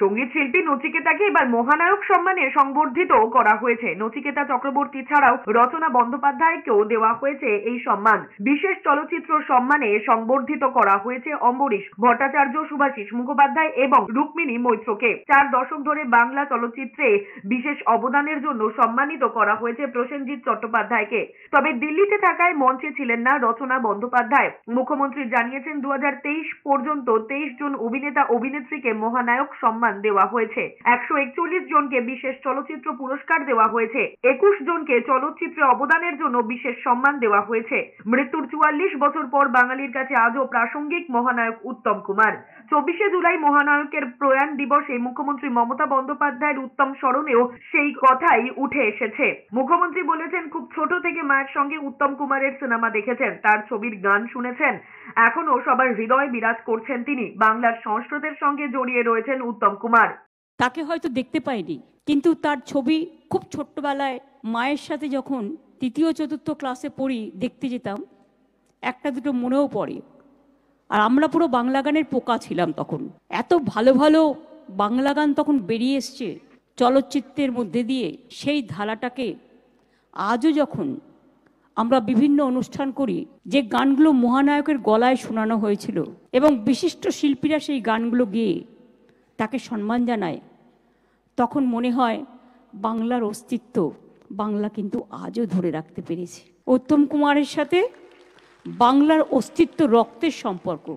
সঙ্গীত শিল্পী নচিকেতাকে এবার মহানায়ক সম্মানে সংবর্ধিত করা হয়েছে। নচিকেতা চক্রবর্তী ছাড়াও রচনা বন্দ্যোপাধ্যায়কেও দেওয়া হয়েছে এই সম্মান। বিশেষ চলচ্চিত্র সম্মানে সংবর্ধিত করা হয়েছে অম্বরীশ ভট্টাচার্য, শুভাশিস মুখোপাধ্যায় এবং রুক্মিণী মৈত্রকে। 4 দশক ধরে বাংলা চলচ্চিত্রে বিশেষ অবদানের জন্য সম্মানিত করা হয়েছে প্রসেনজিৎ চট্টোপাধ্যায়কে। তবে দিল্লিতে থাকায় মঞ্চে ছিলেন না রচনা বন্দ্যোপাধ্যায়। মুখ্যমন্ত্রী জানিয়েছেন 2023 পর্যন্ত 23 জন অভিনেতা অভিনেত্রীকে মহানায়ক সম্মান দেওয়া হয়েছে। 141 জনকে বিশেষ চলচ্চিত্র পুরস্কার দেওয়া হয়েছে। 21 জনকে চলচ্চিত্রে অবদানের জন্য বিশেষ সম্মান দেওয়া হয়েছে। মৃত্যুর 44 বছর পর বাঙালির কাছে আজও প্রাসঙ্গিক মহানায়ক উত্তম কুমার। 24শে জুলাই মহানায়কের প্রয়াণ দিবসে মুখ্যমন্ত্রী মমতা বন্দ্যোপাধ্যায়ের উত্তম স্মরণেও সেই কথাই উঠে এসেছে। মুখ্যমন্ত্রী বলেছেন, খুব ছোট থেকে মায়ের সঙ্গে উত্তম কুমারের সিনেমা দেখেছেন, তার ছবির গান শুনেছেন, এখনো সবার হৃদয়ে বিরাজ করছেন তিনি। বাংলার সংস্কৃতির সঙ্গে জড়িয়ে রয়েছেন উত্তম কুমার। তাকে হয়তো দেখতে পাইনি, কিন্তু তার ছবি খুব ছোট্টবেলায় মায়ের সাথে যখন 3য় 4র্থ ক্লাসে পড়ি দেখতে যেতাম, একটা দুটো মনেও পড়ে। আর আমরা পুরো বাংলা গানের পোকা ছিলাম তখন। এত ভালো ভালো বাংলা গান তখন বেরিয়ে এসছে চলচ্চিত্রের মধ্যে দিয়ে। সেই ধারাটাকে আজও যখন আমরা বিভিন্ন অনুষ্ঠান করি, যে গানগুলো মহানায়কের গলায় শোনানো হয়েছিল এবং বিশিষ্ট শিল্পীরা সেই গানগুলো গেয়ে তাকে সম্মান জানায়, তখন মনে হয় বাংলার অস্তিত্ব বাংলা কিন্তু আজও ধরে রাখতে পেরেছে। উত্তম কুমারের সাথে বাংলার অস্তিত্ব রক্তের সম্পর্ক।